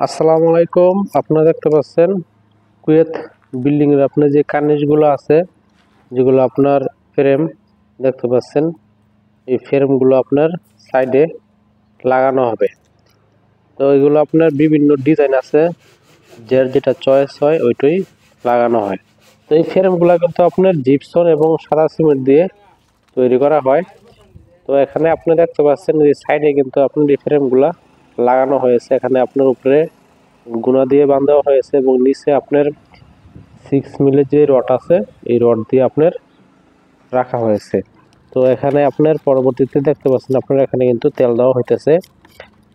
আসসালামু আলাইকুম। আপনারা দেখতে পাচ্ছেন কুয়েত বিল্ডিং এর আপনার যে কার্নিশগুলো আছে, যেগুলো আপনার ফ্রেম দেখতে পাচ্ছেন, এই ফ্রেমগুলো আপনার সাইডে লাগানো হবে। তো এগুলো আপনার বিভিন্ন ডিজাইন আছে, যার যেটা চয়েস হয় ওইটাই লাগানো হয়। তো এই ফ্রেমগুলো কিন্তু আপনার জিপসন এবং সাদা সিমেন্ট দিয়ে তৈরি করা হয়। তো এখানে আপনি দেখতে পাচ্ছেন যে সাইডে কিন্তু আপনার এই ফ্রেমগুলা লাগানো হয়েছে। এখানে আপনার উপরে গুণা দিয়ে বাঁধা হয়েছে এবং নিচে আপনার 6 মিলি যে রড আছে, এই রড দিয়ে আপনার রাখা হয়েছে। তো এখানে আপনার পরবর্তীতে দেখতে পাচ্ছেন আপনার এখানে কিন্তু তেল দেওয়া হইতেছে।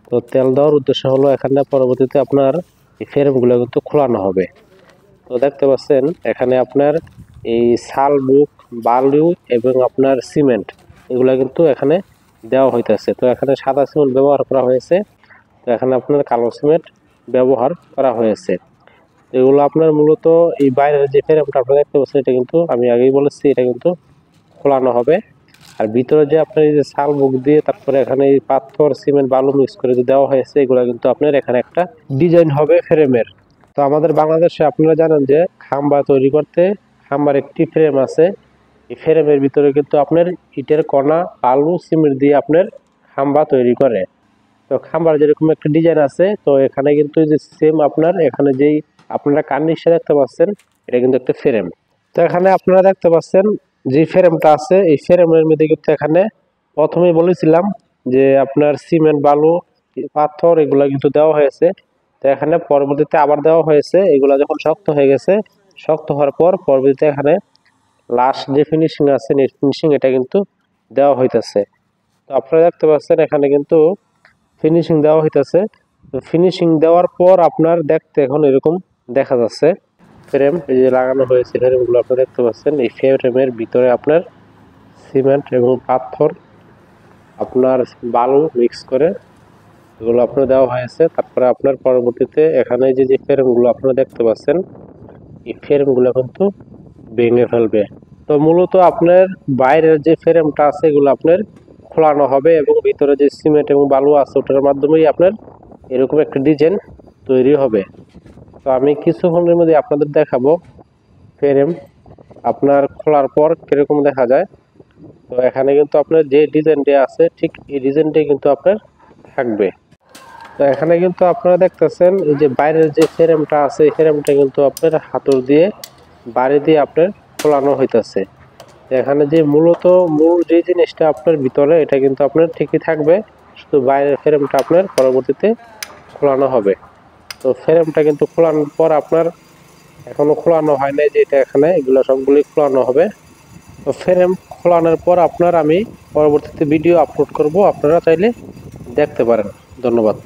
তো তেল দেওয়ার উদ্দেশ্য হলো এখানে পরবর্তীতে আপনার এই ফ্রেমগুলো কিন্তু খোলানো হবে। তো দেখতে পাচ্ছেন এখানে আপনার এই শাল বুক, বালু এবং আপনার সিমেন্ট এগুলা কিন্তু এখানে দেওয়া হইতেছে। তো এখানে সাদা সিমেন্ট ব্যবহার করা হয়েছে, তো এখানে আপনার কালো সিমেন্ট ব্যবহার করা হয়েছে। এগুলো আপনার মূলত এই বাইরের যে ফ্রেমটা আপনারা দেখতে পাচ্ছেন, এটা কিন্তু আমি আগেই বলেছি এটা কিন্তু খোলানো হবে। আর ভিতরে যে আপনার এই যে শাল বুক দিয়ে তারপরে এখানে এই পাথর সিমেন্ট বালু মিক্স করে যে দেওয়া হয়েছে, এগুলো কিন্তু আপনার এখানে একটা ডিজাইন হবে ফ্রেমের। তো আমাদের বাংলাদেশে আপনারা জানেন যে খাম্বা তৈরি করতে খাম্বার একটি ফ্রেম আছে। এই ফ্রেমের ভিতরে কিন্তু আপনার ইটের কণা বালু সিমেন্ট দিয়ে আপনার খাম্বা তৈরি করে। তো খাম্বার যেরকম একটা ডিজাইন আছে, তো এখানে কিন্তু যে সেম আপনার এখানে যেই আপনারা কার্নিশে দেখতে পাচ্ছেন, এটা কিন্তু একটা ফ্রেম। তো এখানে আপনারা দেখতে পাচ্ছেন যে ফ্রেমটা আছে, এই ফ্রেমের মধ্যে কিন্তু এখানে প্রথমেই বলেছিলাম যে আপনার সিমেন্ট বালু পাথর এগুলো কিন্তু দেওয়া হয়েছে। তো এখানে পরবর্তীতে আবার দেওয়া হয়েছে, এগুলো যখন শক্ত হয়ে গেছে, শক্ত হওয়ার পর পরবর্তীতে এখানে লাস্ট যে ফিনিশিং আছে নেট ফিনিশিং এটা কিন্তু দেওয়া হইতেছে। তো আপনারা দেখতে পাচ্ছেন এখানে কিন্তু ফিনিশিং দেওয়া হইতেছে। তো ফিনিশিং দেওয়ার পর আপনার দেখতে এখন এরকম দেখা যাচ্ছে। ফ্রেম এই যে লাগানো হয়েছে ফ্রেমগুলো আপনারা দেখতে পাচ্ছেন, এই ফ্রেমের ভিতরে আপনার সিমেন্ট এবং পাথর আপনার বালু মিক্স করে এগুলো আপনার দেওয়া হয়েছে। তারপরে আপনার পরবর্তীতে এখানে যে ফ্রেমগুলো আপনারা দেখতে পাচ্ছেন, এই ফ্রেমগুলো কিন্তু ভেঙে ফেলবে। তো মূলত আপনার বাইরের যে ফ্রেমটা আছে এগুলো আপনার খোলানো হবে এবং ভিতরে যে সিমেন্ট এবং বালু আছে ওটার মাধ্যমেই আপনার এরকম একটা ডিজাইন তৈরি হবে। তো আমি কিছুক্ষণের মধ্যে আপনাদের দেখাবো ফ্রেম আপনার খোলার পর কিরকম দেখা যায়। তো এখানে কিন্তু আপনার যে ডিজাইনটা আছে ঠিক এই ডিজাইনটাই কিন্তু আপনার থাকবে। তো এখানে কিন্তু আপনারা দেখতেছেন এই যে বাইরের যে ফ্রেমটা আছে, এই ফ্রেমটা কিন্তু আপনার হাতুড় দিয়ে বাড়ি দিয়ে আপনার খোলানো হইতেছে। এখানে যে মূল যে জিনিসটা আপনার ভিতরে এটা কিন্তু আপনার ঠিকই থাকবে, শুধু বাইরের ফ্রেমটা আপনার পরবর্তীতে খোলানো হবে। তো ফ্রেমটা কিন্তু খোলানোর পর আপনার এখনো খোলানো হয় নাই, যে এটা এখানে এগুলো সবগুলি খোলানো হবে। তো ফ্রেম খোলানোর পর আপনার আমি পরবর্তীতে ভিডিও আপলোড করব, আপনারা চাইলে দেখতে পারেন। ধন্যবাদ।